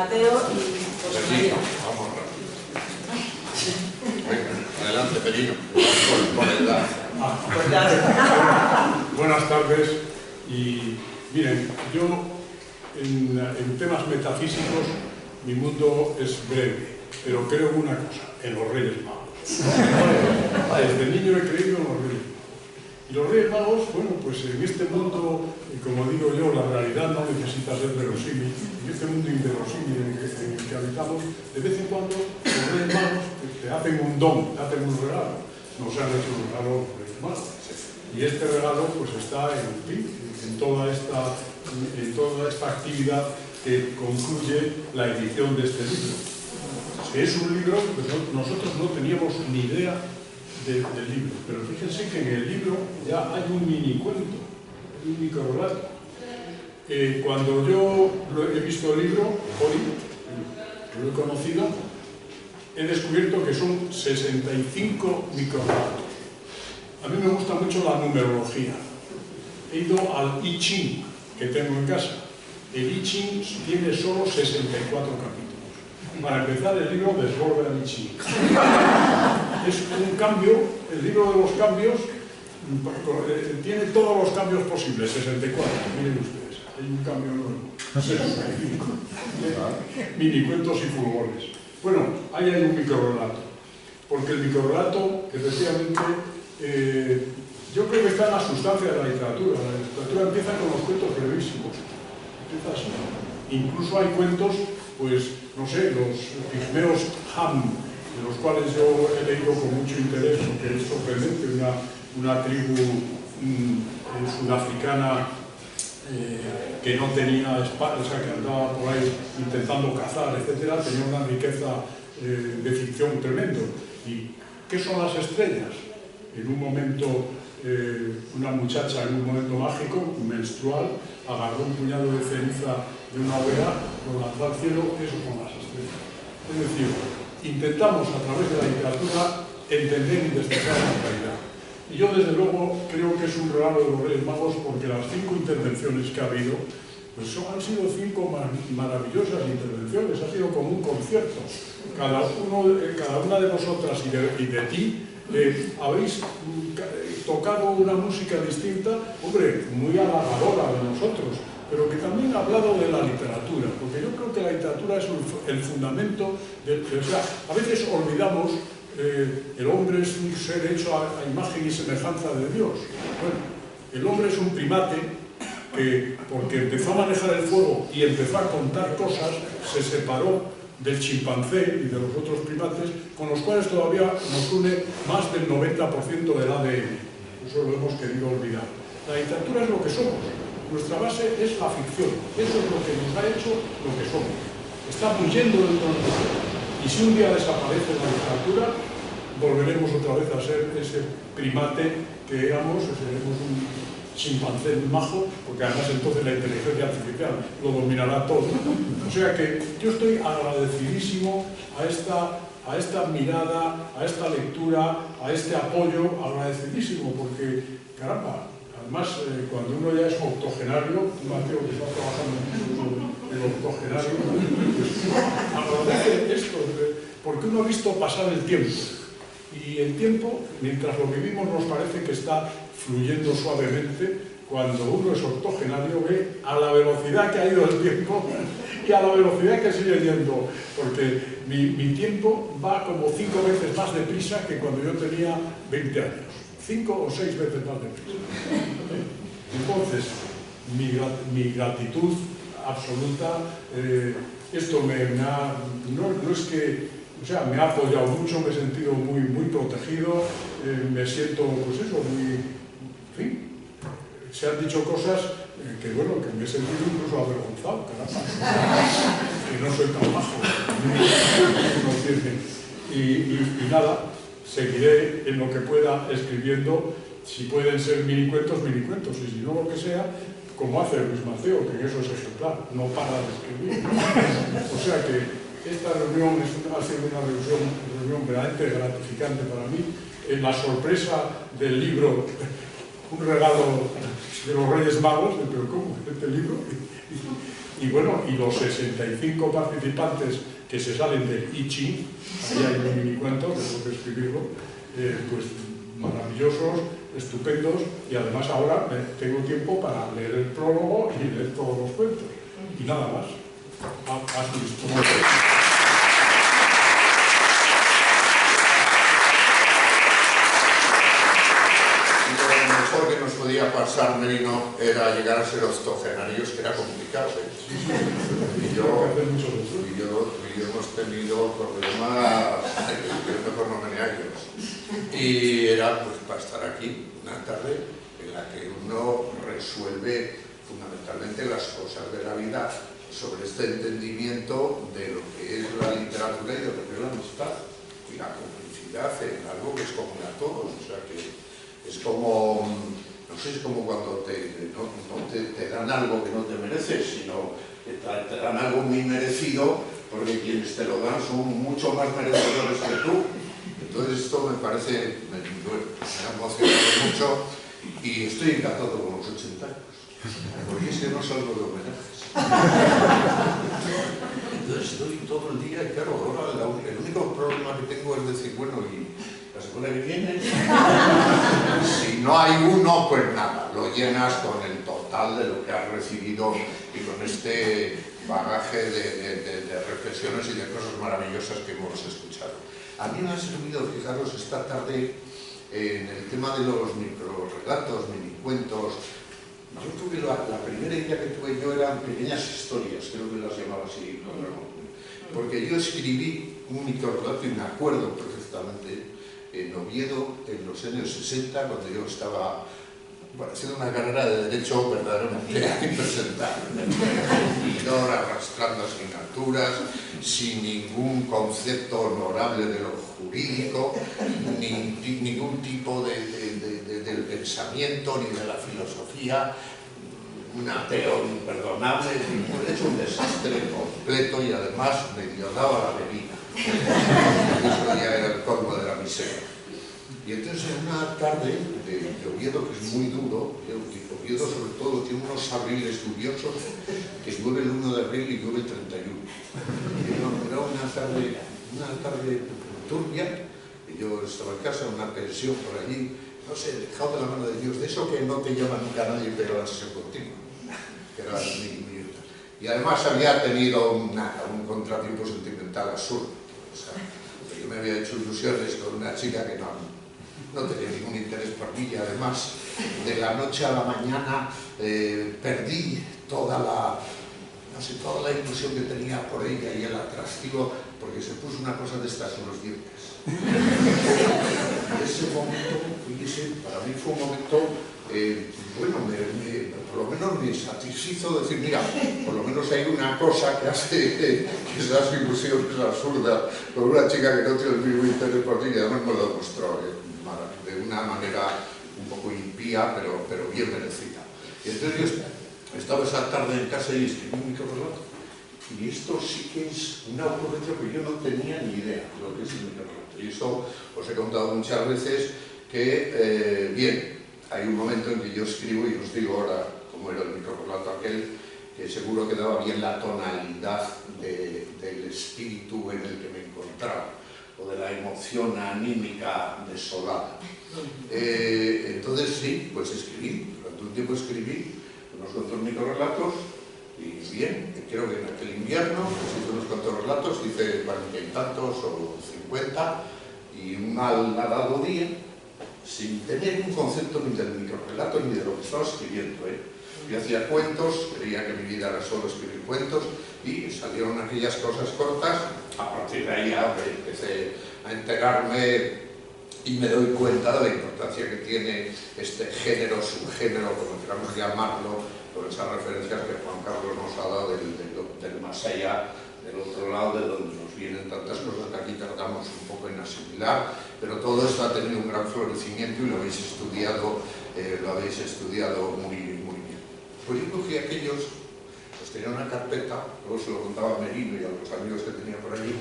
Mateo y José María. Vamos rápido. Adelante, Perino. Por edad. Buenas tardes. Y miren, yo en temas metafísicos mi mundo es breve, pero creo en una cosa, en los Reyes Magos. Desde niño he creído en los Reyes Magos. Y los Reyes Magos, bueno, pues en este mundo, como digo yo, la realidad no necesita ser verosímil. En este mundo inverosímil en el que habitamos, de vez en cuando los Reyes Magos te hacen un don, te hacen un regalo. Nos han hecho un regalo los Reyes Magos. Y este regalo pues está en toda esta actividad que concluye la edición de este libro. Es un libro que nosotros no teníamos ni idea del libro, pero fíjense que en el libro ya hay un mini cuento, un microrelato. Cuando yo he visto el libro, hoy lo he conocido, he descubierto que son 65 microrelatos. A mí me gusta mucho la numerología. He ido al I Ching que tengo en casa. El I Ching tiene solo 64 capítulos. Para empezar, el libro desborda el I Ching. Es un cambio, el libro de los cambios tiene todos los cambios posibles, 64, miren ustedes. Hay un cambio nuevo, 65. Mini cuentos y fulgores. Bueno, ahí hay un microrelato. Porque el microrelato, efectivamente, yo creo que está en la sustancia de la literatura. La literatura empieza con los cuentos brevísimos. Empieza así. Incluso hay cuentos, pues, no sé, los pigmeos Ham, de los cuales yo he leído con mucho interés, porque es sorprendente, una tribu sudafricana que no tenía espada, o sea, que andaba por ahí intentando cazar, etcétera, tenía una riqueza de ficción tremendo. ¿Y qué son las estrellas? En un momento, una muchacha en un momento mágico, menstrual, agarró un puñado de ceniza de una hoguera, lo lanzó al cielo, eso son las estrellas. Es decir, intentamos a través de la literatura entender y destacar la realidad. Y yo desde luego creo que es un regalo de los Reyes Magos, porque las 5 intervenciones que ha habido, pues han sido 5 maravillosas intervenciones, ha sido como un concierto. Cada una de vosotras y de ti habéis tocado una música distinta, hombre, muy halagadora de nosotros, pero que también ha hablado de la literatura, porque yo creo que la literatura es el fundamento o sea, a veces olvidamos el hombre es un ser hecho a imagen y semejanza de Dios. Bueno, el hombre es un primate que, porque empezó a manejar el fuego y empezó a contar cosas, se separó del chimpancé y de los otros primates, con los cuales todavía nos une más del 90% del ADN. Eso lo hemos querido olvidar. La literatura es lo que somos. Nuestra base es la ficción. Eso es lo que nos ha hecho lo que somos. Está fluyendo dentro de nosotros. Y si un día desaparece la literatura, volveremos otra vez a ser ese primate que éramos, seremos un chimpancé majo, porque además entonces la inteligencia artificial lo dominará todo. O sea que yo estoy agradecidísimo a esta mirada, a esta lectura, a este apoyo, agradecidísimo, porque, caramba, además cuando uno ya es octogenario, Mateo que está trabajando mucho el octogenario, pues agradece esto, porque uno ha visto pasar el tiempo. Y el tiempo, mientras lo vivimos, nos parece que está fluyendo suavemente. Cuando uno es octogenario, ve a la velocidad que ha ido el tiempo y a la velocidad que sigue yendo. Porque mi tiempo va como 5 veces más deprisa que cuando yo tenía 20 años. 5 o 6 veces más deprisa. Entonces, mi gratitud absoluta, esto no es que... O sea, me ha apoyado mucho, me he sentido muy protegido, me siento, pues eso, muy... En fin, se han dicho cosas que, bueno, que me he sentido incluso avergonzado, caramba. Que no soy tan bajo. Y nada, seguiré en lo que pueda escribiendo, si pueden ser minicuentos, y si no lo que sea, como hace Luis Mateo, que eso es ejemplar, no para de escribir. O sea que esta reunión ha sido una reunión verdaderamente gratificante para mí. La sorpresa del libro, un regalo de los Reyes Magos, pero ¿cómo? Este libro. Y bueno, y los 65 participantes que se salen del I Ching, ahí hay un mini cuento, tengo que escribirlo, pues maravillosos, estupendos, y además ahora tengo tiempo para leer el prólogo y leer todos los cuentos. Y nada más. Haz listo. Lo mejor que nos podía pasar, Merino, era llegar a ser octogenarios, que era complicado. Y yo hemos tenido problemas, yo mejor no me años. Y era pues para estar aquí una tarde en la que uno resuelve fundamentalmente las cosas de la vida sobre este entendimiento de lo que es la literatura y de lo que es la amistad y la complicidad en algo que es común a todos. O sea que es como, no sé, es como cuando te dan algo que no te mereces, sino que te dan algo muy merecido, porque quienes te lo dan son mucho más merecedores que tú. Entonces esto me parece, me ha emocionado mucho y estoy encantado con los 80 años, porque es que no salgo de homenajes. Entonces estoy todo el día y claro, ahora el único problema que tengo es decir, bueno, y la semana que viene, si no hay uno, pues nada, lo llenas con el total de lo que has recibido y con este bagaje de reflexiones y de cosas maravillosas que hemos escuchado. A mí me ha servido, fijaros, esta tarde en el tema de los microrelatos, minicuentos. Yo creo que la primera idea que tuve yo eran pequeñas historias, creo que las llamaba así, porque yo escribí un microrelato y me acuerdo perfectamente en Oviedo en los años 60, cuando yo estaba haciendo una carrera de Derecho verdaderamente impresentable, arrastrando asignaturas, sin ningún concepto honorable de lo jurídico, ningún tipo del pensamiento ni de la filosofía, un ateo imperdonable, he hecho un desastre completo y además medio daba la bebida. Eso ya era el colmo de la miseria. Y entonces en una tarde de Oviedo, que es muy duro, Oviedo sobre todo tiene unos abriles lluviosos, que llueve el 1 de abril y llueve el 31. Y era una tarde turbia, y yo estaba en casa, en una pensión por allí, no sé, dejado de la mano de Dios, de eso que no te llama nunca nadie, pero la sesión continua, que era y además había tenido un contratiempo sentimental absurdo. O sea, yo me había hecho ilusiones con una chica que no tenía ningún interés por mí y además de la noche a la mañana perdí toda la ilusión que tenía por ella y el atractivo, porque se puso una cosa de estas en los dientes. Ese momento, para mí fue un momento, bueno, por lo menos me satisfizo decir, mira, por lo menos hay una cosa que hace que esas ilusiones absurdas con una chica que no tiene el mismo interés por ti y además me lo demostró de una manera un poco impía, pero bien merecida. Y entonces yo estaba esa tarde en casa y escribí un microrelato. Y esto sí que es una ocurrencia que yo no tenía ni idea de lo que es el microrelato. Y esto os he contado muchas veces que, bien, hay un momento en que yo escribo y os digo ahora cómo era el microrelato aquel, que seguro que daba bien la tonalidad del espíritu en el que me encontraba, o de la emoción anímica desolada. Entonces sí, pues escribí, durante un tiempo escribí unos cuantos microrelatos y bien, creo que en aquel invierno pues hice unos cuantos relatos, hice 40 y tantos o 50 y un mal dado día, sin tener un concepto ni del microrelato ni de lo que estaba escribiendo. Yo hacía cuentos, creía que mi vida era solo escribir cuentos y salieron aquellas cosas cortas. A partir de ahí ya empecé a enterarme y me doy cuenta de la importancia que tiene este género, subgénero, como queramos llamarlo, con esas referencias que Juan Carlos nos ha dado del más allá, del otro lado, de donde nos vienen tantas cosas que aquí tratamos un poco en asimilar, pero todo esto ha tenido un gran florecimiento y lo habéis estudiado muy bien. Pues yo cogí aquellos, pues tenía una carpeta, luego se lo contaba a Merino y a los amigos que tenía por allí,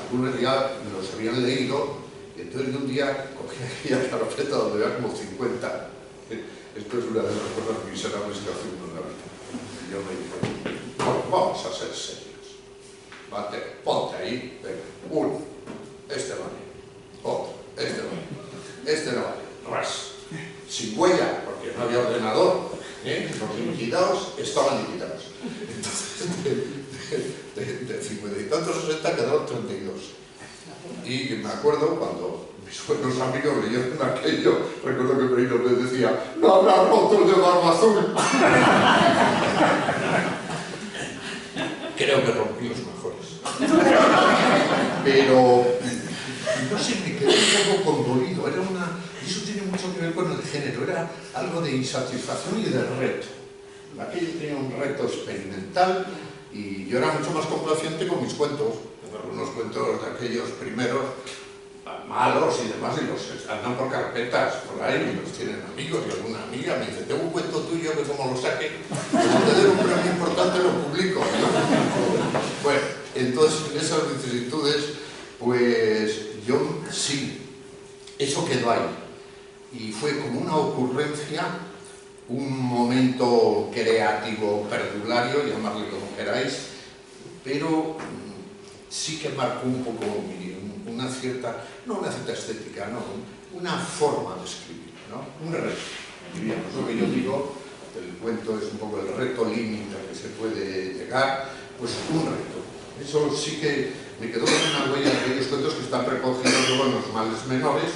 algunos ya los habían leído, y entonces de un día cogí aquella carpeta donde había como 50 esto es una de las cosas miserables que hace uno en la vida. Y yo me dije, bueno, vamos a ser serios. Ponte ahí, venga, uno, este vale, otro, este vale, este no vale, ras, sin huella, porque no había ordenador, los liquidados estaban liquidados. Entonces, de 50 y tantos 60 quedaron 32. Y me acuerdo cuando mis buenos amigos leyeron aquello, recuerdo que Perino les decía, no habrá rotos de barba azul. Creo que rompí los mejores. Pero, no sé, me quedé un poco condolido. Era y eso tiene mucho que ver con el género, era algo de insatisfacción y de reto. Aquello tenía un reto experimental y yo era mucho más complaciente con mis cuentos. Tengo algunos cuentos de aquellos primeros malos y demás, y los andan por carpetas por ahí, y los tienen amigos, y alguna amiga me dice, tengo un cuento tuyo que como lo saque, como te den un premio importante lo publico, ¿no? Bueno, entonces en esas vicisitudes, pues yo sí, eso quedó ahí, y fue como una ocurrencia, un momento creativo, perdulario, llamarle como queráis, pero sí que marcó un poco una cierta, no una cierta estética, no, una forma de escribir, ¿no? Un reto. Diríamos, lo que yo digo, el cuento es un poco el reto límite al que se puede llegar, pues un reto. Eso sí que me quedó con una huella de aquellos cuentos que están recogidos luego en los males menores,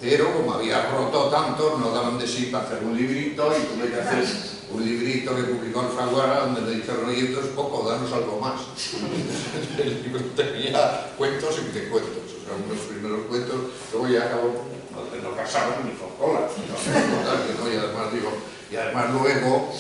pero como había roto tanto, no daban de sí para hacer un librito, y tuve que hacer un librito que publicó Alfaguara, donde me dijeron, oye, esto es poco, danos algo más. El libro tenía cuentos y de cuentos, o sea, unos primeros cuentos, luego ya acabó, no casaron ni con cola, y además luego,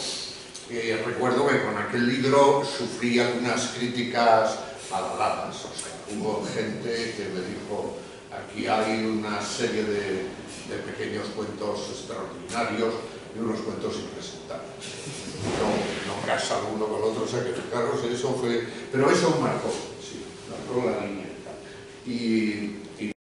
recuerdo que con aquel libro sufrí algunas críticas malhadadas, o sea, hubo gente que me dijo, aquí hay una serie de pequeños cuentos extraordinarios y unos cuentos impresentables. No casa uno con el otro, o sea que fijaros, eso fue... Pero eso marcó, sí, marcó la línea. Y